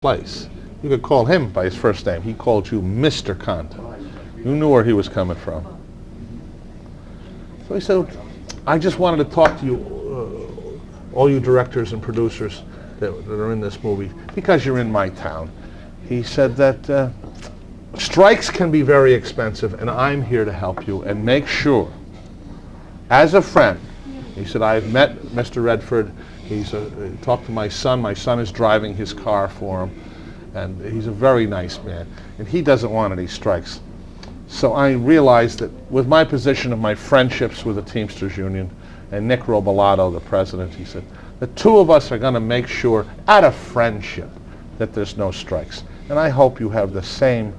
place. You could call him by his first name. He called you Mr. Condon. You knew where he was coming from. So he said, I just wanted to talk to you, all you directors and producers that are in this movie, because you're in my town. He said that strikes can be very expensive, and I'm here to help you and make sure, as a friend, he said, I've met Mr. Redford. He's talked to my son. My son is driving his car for him, and he's a very nice man, and he doesn't want any strikes. So I realized that with my position of my friendships with the Teamsters Union and Nick Robalato, the president, he said, the two of us are going to make sure, out of friendship, that there's no strikes. And I hope you have the same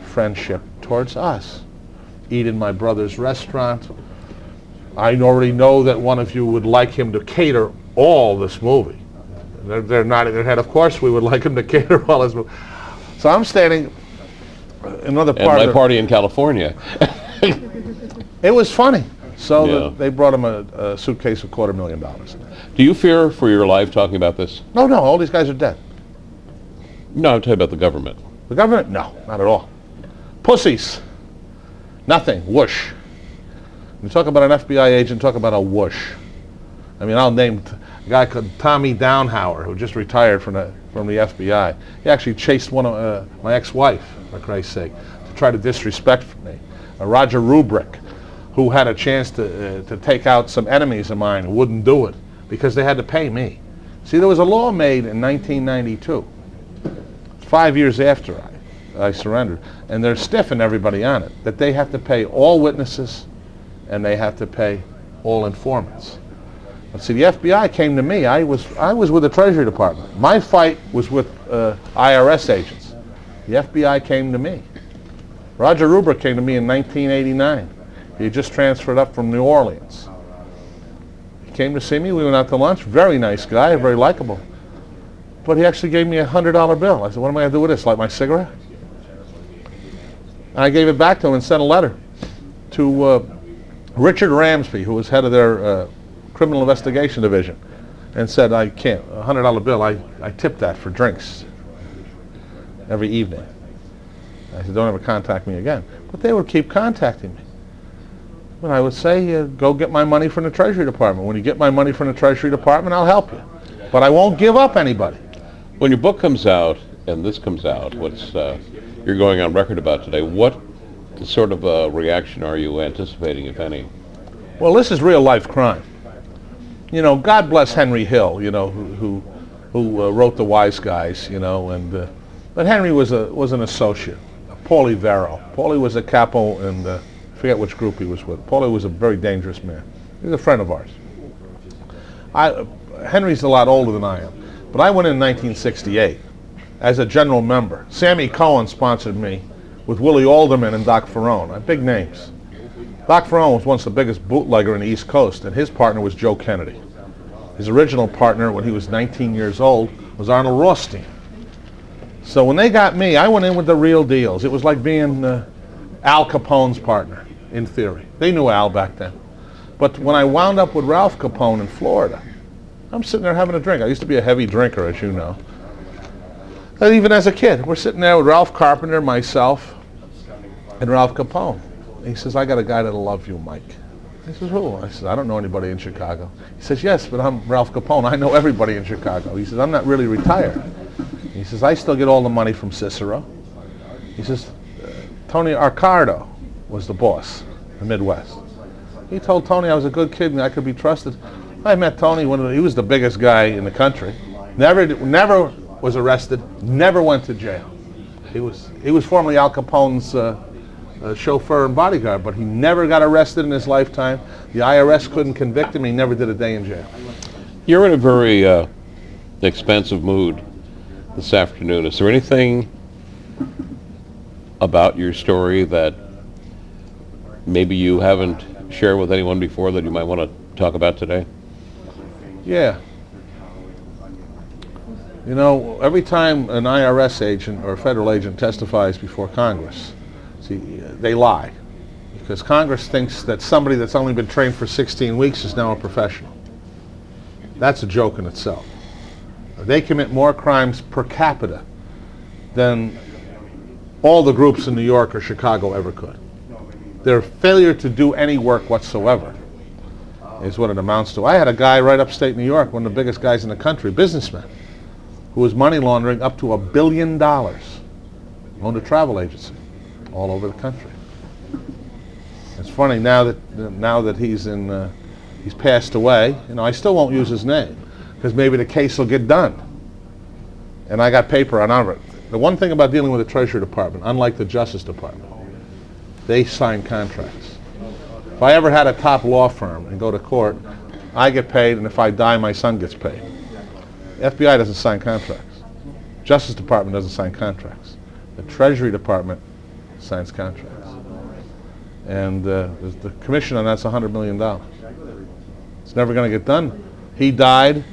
friendship towards us. Eat in my brother's restaurant. I already know that one of you would like him to cater all this movie. They're nodding their head. Of course we would like him to cater all this movie. So I'm standing another part of my party in California. It was funny. So they brought him a suitcase of $250,000. Do you fear for your life talking about this? No, all these guys are dead. No, I'm talking about the government. The government? No, not at all. Pussies. Nothing. Whoosh. You talk about an FBI agent, talk about a whoosh. I mean, I'll name a guy called Tommy Downhauer, who just retired from the FBI. He actually chased one of my ex-wife, for Christ's sake, to try to disrespect me. Roger Rubrick, who had a chance to take out some enemies of mine who wouldn't do it because they had to pay me. See, there was a law made in 1992, 5 years after I surrendered, and they're stiffing everybody on it, that they have to pay all witnesses and they have to pay all informants. But see, the FBI came to me. I was with the Treasury Department. My fight was with IRS agents. The FBI came to me. Roger Rubrick came to me in 1989. He had just transferred up from New Orleans. He came to see me. We went out to lunch. Very nice guy, very likable. But he actually gave me a $100 bill. I said, what am I going to do with this? Light my cigarette? And I gave it back to him and sent a letter to Richard Ramsby, who was head of their Criminal Investigation Division, and said, I can't, a $100 bill, I tip that for drinks every evening. I said, don't ever contact me again. But they would keep contacting me. When I would say, go get my money from the Treasury Department. When you get my money from the Treasury Department, I'll help you. But I won't give up anybody. When your book comes out, and this comes out, what's you're going on record about today, what sort of reaction are you anticipating, if any? Well, this is real life crime. You know, God bless Henry Hill, you know, who wrote The Wise Guys, you know, and but Henry was an associate, Paulie Vero. Paulie was a capo, and I forget which group he was with. Paulie was a very dangerous man. He's a friend of ours. Henry's a lot older than I am, but I went in 1968 as a general member. Sammy Cohen sponsored me with Willie Alderman and Doc Ferrone, big names. Doc Ferrone was once the biggest bootlegger in the East Coast, and his partner was Joe Kennedy. His original partner, when he was 19 years old, was Arnold Rothstein. So when they got me, I went in with the real deals. It was like being Al Capone's partner, in theory. They knew Al back then. But when I wound up with Ralph Capone in Florida, I'm sitting there having a drink. I used to be a heavy drinker, as you know. And even as a kid, we're sitting there with Ralph Carpenter, myself, and Ralph Capone. He says, I got a guy that'll love you, Mike. I says, who? I says, I don't know anybody in Chicago. He says, yes, but I'm Ralph Capone. I know everybody in Chicago. He says, I'm not really retired. He says, I still get all the money from Cicero. He says, Tony Arcardo was the boss in the Midwest. He told Tony I was a good kid and I could be trusted. I met Tony, he was the biggest guy in the country. Never was arrested, never went to jail. He was formerly Al Capone's chauffeur and bodyguard, but he never got arrested in his lifetime. The IRS couldn't convict him. He never did a day in jail. You're in a very expansive mood this afternoon. Is there anything about your story that maybe you haven't shared with anyone before that you might want to talk about today? Yeah. You know, every time an IRS agent or a federal agent testifies before Congress, see, they lie. Because Congress thinks that somebody that's only been trained for 16 weeks is now a professional. That's a joke in itself. They commit more crimes per capita than all the groups in New York or Chicago ever could. Their failure to do any work whatsoever is what it amounts to. I had a guy right upstate New York, one of the biggest guys in the country, businessman, who was money laundering up to $1 billion, owned a travel agency all over the country. It's funny now that he's passed away. I still won't use his name because maybe the case will get done. And I got paper on it. The one thing about dealing with the Treasury Department, unlike the Justice Department, they sign contracts. If I ever had a top law firm and go to court, I get paid, and if I die, my son gets paid. The FBI doesn't sign contracts. Justice Department doesn't sign contracts. The Treasury Department signs contracts. And the commission on that's $100 million. It's never going to get done. He died.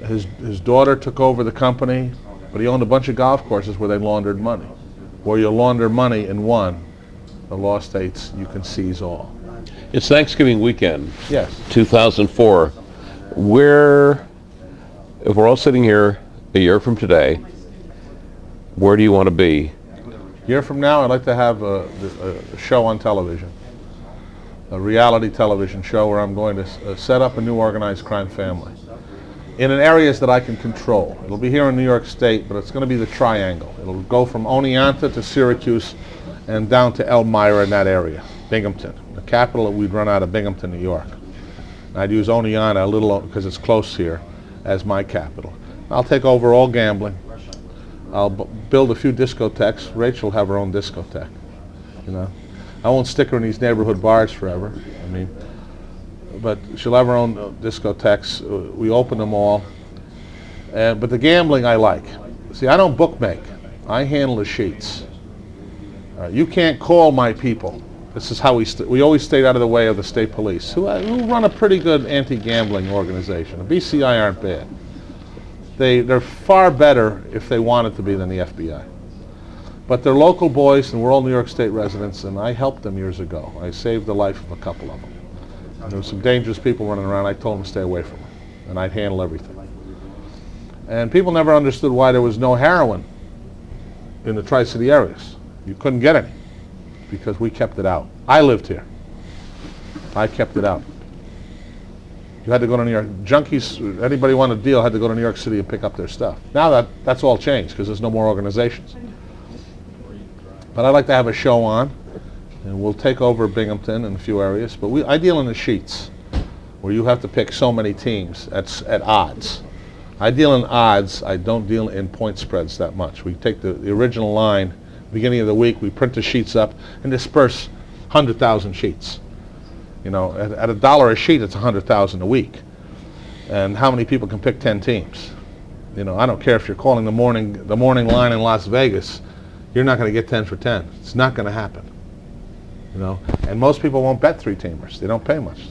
His daughter took over the company, but he owned a bunch of golf courses where they laundered money. Where you launder money in one, the law states you can seize all. It's Thanksgiving weekend. Yes. 2004. If we're all sitting here a year from today, where do you want to be? A year from now, I'd like to have a show on television, a reality television show where I'm going to set up a new organized crime family in areas that I can control. It'll be here in New York State, but it's going to be the triangle. It'll go from Oneonta to Syracuse and down to Elmira in that area, Binghamton. The capital, we'd run out of Binghamton, New York. I'd use Oneonta a little because it's close here as my capital. I'll take over all gambling. I'll build a few discotheques. Rachel will have her own discotheque. I won't stick her in these neighborhood bars forever. But she'll have her own discotheques. We open them all. But the gambling I like. See, I don't bookmake. I handle the sheets. You can't call my people. This is how we always stayed out of the way of the state police, who run a pretty good anti-gambling organization. The BCI aren't bad. They're far better if they wanted to be than the FBI. But they're local boys, and we're all New York State residents, and I helped them years ago. I saved the life of a couple of them. There were some dangerous people running around. I told them to stay away from them, and I'd handle everything. And people never understood why there was no heroin in the Tri-City areas. You couldn't get any because we kept it out. I lived here. I kept it out. You had to go to New York. Junkies, anybody wanted a deal, had to go to New York City and pick up their stuff. Now that's all changed because there's no more organizations. But I'd like to have a show on, and we'll take over Binghamton and a few areas. But I deal in the sheets, where you have to pick so many teams at odds. I deal in odds. I don't deal in point spreads that much. We take the original line, beginning of the week, we print the sheets up and disperse 100,000 sheets. At $1 a sheet, it's 100,000 a week. And how many people can pick 10 teams? I don't care if you're calling the morning line in Las Vegas. You're not going to get 10 for 10. It's not going to happen. And most people won't bet 3-teamers. They don't pay much.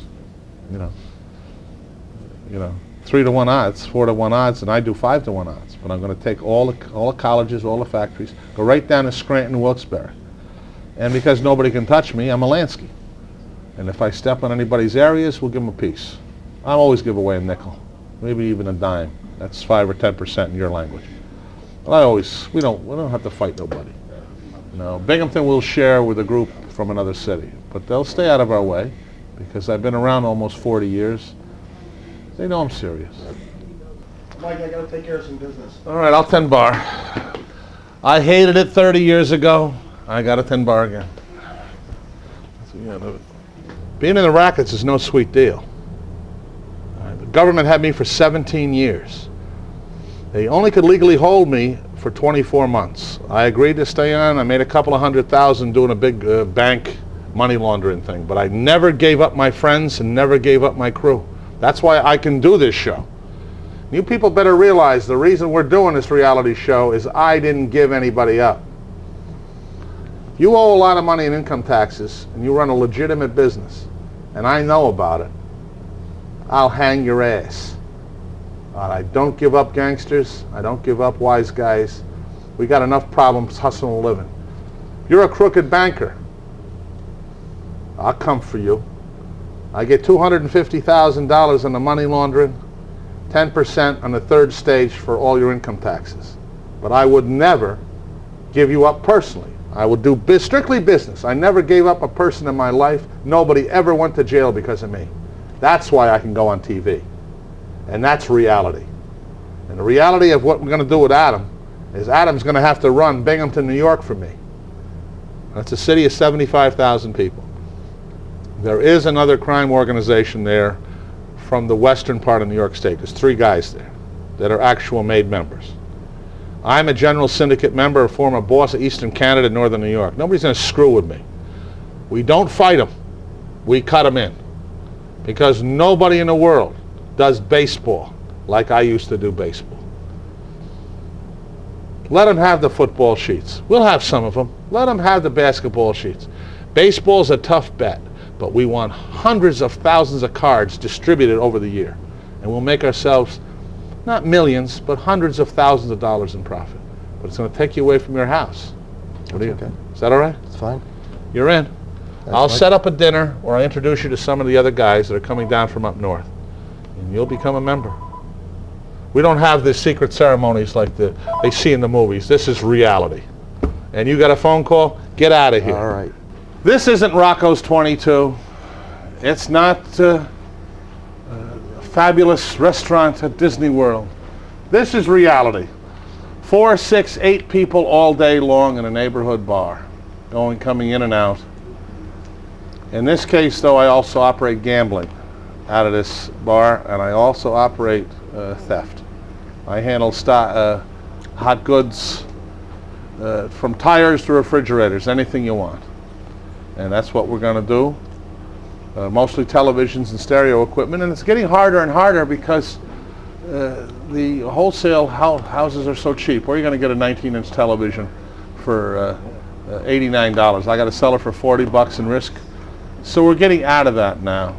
3-to-1 odds, 4-to-1 odds, and I do 5-to-1 odds. But I'm going to take all the colleges, all the factories, go right down to Scranton, Wilkes-Barre. And because nobody can touch me, I'm a Lansky. And if I step on anybody's areas, we'll give them a piece. I'll always give away a nickel, maybe even a dime. That's 5 or 10% in your language. But we don't have to fight nobody. Binghamton will share with a group from another city, but they'll stay out of our way because I've been around almost 40 years. They know I'm serious. Mike, I gotta take care of some business. All right, I'll 10 bar. I hated it 30 years ago. I got a 10 bar again. Being in the rackets is no sweet deal. The government had me for 17 years. They only could legally hold me for 24 months. I agreed to stay on. I made a couple of $100,000 doing a big bank money laundering thing, but I never gave up my friends and never gave up my crew. That's why I can do this show. You people better realize the reason we're doing this reality show is I didn't give anybody up. You owe a lot of money in income taxes and you run a legitimate business, and I know about it, I'll hang your ass. I don't give up gangsters. I don't give up wise guys. We got enough problems hustling and living. You're a crooked banker. I'll come for you. I get $250,000 on the money laundering, 10% on the third stage for all your income taxes. But I would never give you up personally. I would do strictly business. I never gave up a person in my life. Nobody ever went to jail because of me. That's why I can go on TV. And that's reality. And the reality of what we're going to do with Adam is Adam's going to have to run Binghamton, New York for me. That's a city of 75,000 people. There is another crime organization there from the western part of New York State. There's 3 guys there that are actual made members. I'm a general syndicate member, a former boss of Eastern Canada, Northern New York. Nobody's going to screw with me. We don't fight them. We cut them in. Because nobody in the world does baseball like I used to do baseball. Let them have the football sheets. We'll have some of them. Let them have the basketball sheets. Baseball's a tough bet, but we want hundreds of thousands of cards distributed over the year. And we'll make ourselves, not millions, but hundreds of thousands of dollars in profit. But it's going to take you away from your house. What do you? Okay. Is that all right? It's fine. You're in. I'll set up a dinner where I introduce you to some of the other guys that are coming down from up north. And you'll become a member. We don't have the secret ceremonies like they see in the movies. This is reality. And you got a phone call? Get out of here. All right. This isn't Rocco's 22. It's not a fabulous restaurant at Disney World. This is reality. 4, 6, 8 people all day long in a neighborhood bar, coming in and out. In this case, though, I also operate gambling out of this bar, and I also operate theft. I handle hot goods from tires to refrigerators, anything you want. And that's what we're going to do. Mostly televisions and stereo equipment, and it's getting harder and harder because the wholesale houses are so cheap. Where are you going to get a 19-inch television for $89? I got to sell it for $40 and risk. So we're getting out of that now.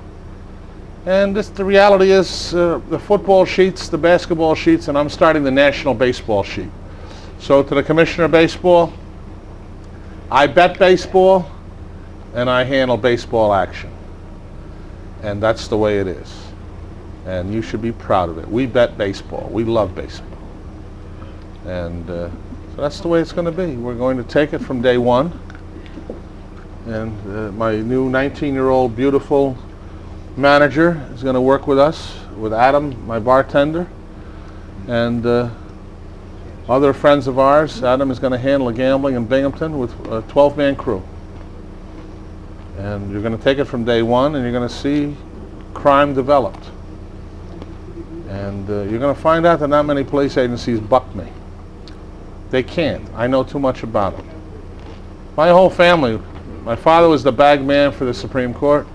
And the reality is the football sheets, the basketball sheets, and I'm starting the national baseball sheet. So to the Commissioner of Baseball, I bet baseball and I handle baseball action. And that's the way it is. And you should be proud of it. We bet baseball. We love baseball. And so that's the way it's going to be. We're going to take it from day one. And my new 19-year-old beautiful manager is going to work with us, with Adam, my bartender, and other friends of ours. Adam is going to handle the gambling in Binghamton with a 12-man crew. And you're going to take it from day one, and you're going to see crime developed. And you're going to find out that not many police agencies buck me. They can't. I know too much about them. My whole family, my father was the bag man for the Supreme Court.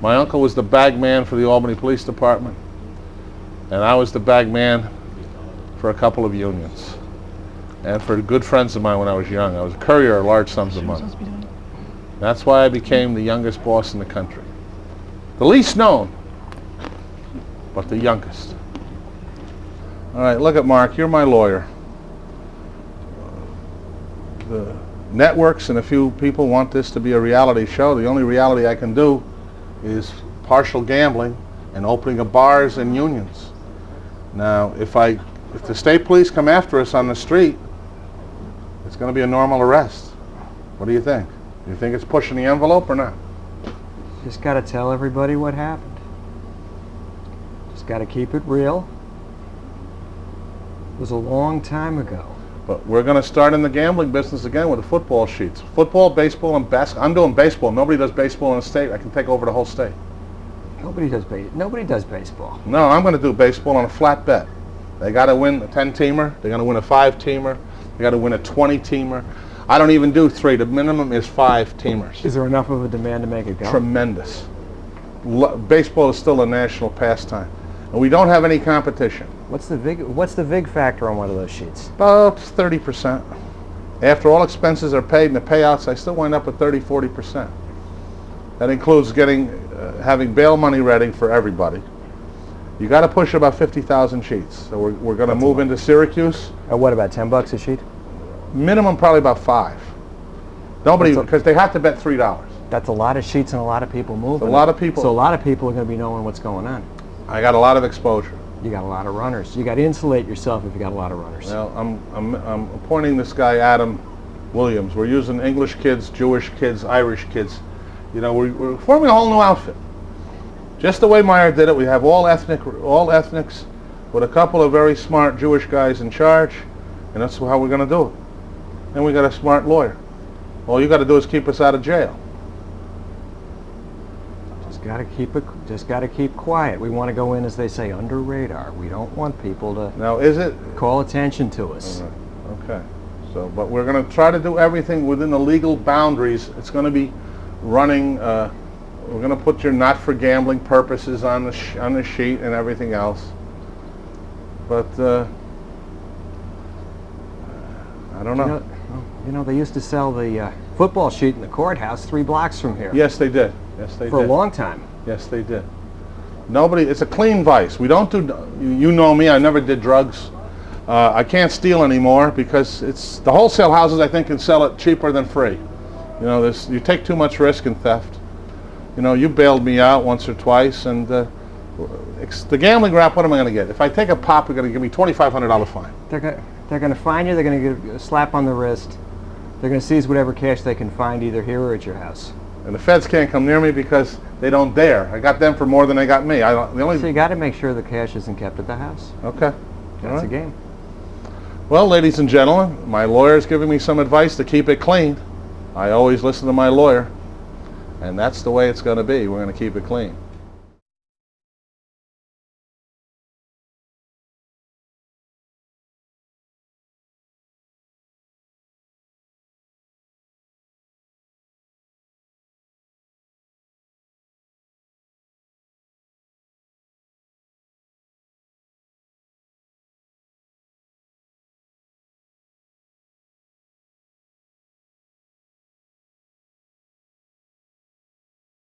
My uncle was the bag man for the Albany Police Department. And I was the bag man for a couple of unions. And for good friends of mine when I was young. I was a courier of large sums of money. That's why I became the youngest boss in the country. The least known, but the youngest. All right, look at Mark. You're my lawyer. The networks and a few people want this to be a reality show. The only reality I can do is partial gambling and opening of bars and unions. Now, if the state police come after us on the street, it's going to be a normal arrest. What do you think? You think it's pushing the envelope or not? Just got to tell everybody what happened. Just got to keep it real. It was a long time ago. But we're going to start in the gambling business again with the football sheets. Football, baseball, and basketball. I'm doing baseball. Nobody does baseball in the state. I can take over the whole state. Nobody does baseball. No, I'm going to do baseball on a flat bet. They got to win a 10-teamer. They're going to win a 5-teamer. They got to win a 20-teamer. I don't even do 3. The minimum is 5 teamers. Is there enough of a demand to make it go? Tremendous. Baseball is still a national pastime. And we don't have any competition. What's the vig factor on one of those sheets? About 30%. After all expenses are paid and the payouts, I still wind up with 40%. That includes having bail money ready for everybody. You got to push about 50,000 sheets. So we're going to move into Syracuse. What, about $10 a sheet? Minimum probably about 5. Nobody, because they have to bet $3. That's a lot of sheets and a lot of people moving. A lot of people. So a lot of people are going to be knowing what's going on. I got a lot of exposure. You got a lot of runners. You got to insulate yourself if you got a lot of runners. Well, I'm appointing this guy Adam Williams. We're using English kids, Jewish kids, Irish kids. You know, we're forming a whole new outfit. Just the way Meyer did it. We have all ethnics, with a couple of very smart Jewish guys in charge, and that's how we're going to do it. And we got a smart lawyer. All you got to do is keep us out of jail. Just got to keep quiet. We want to go in, as they say, under radar. We don't want people to Now, is it? call attention to us. Okay. So, but we're going to try to do everything within the legal boundaries. It's going to be running. We're going to put your not for gambling purposes on the sheet and everything else. But I don't know. You know, they used to sell the football sheet in the courthouse 3 blocks from here. Yes, they did. Yes, they did. For a long time. Yes, they did. Nobody. It's a clean vice. We don't do. You know me. I never did drugs. I can't steal anymore because it's the wholesale houses. I think can sell it cheaper than free. You know, you take too much risk in theft. You know, you bailed me out once or twice, and the gambling rap. What am I going to get? If I take a pop, they're going to give me $2,500 fine. They're going to fine you. They're going to give a slap on the wrist. They're going to seize whatever cash they can find either here or at your house. And the feds can't come near me because they don't dare. I got them for more than they got me. So you got to make sure the cash isn't kept at the house. Okay. That's a game. Well, ladies and gentlemen, my lawyer's giving me some advice to keep it clean. I always listen to my lawyer, and that's the way it's going to be. We're going to keep it clean.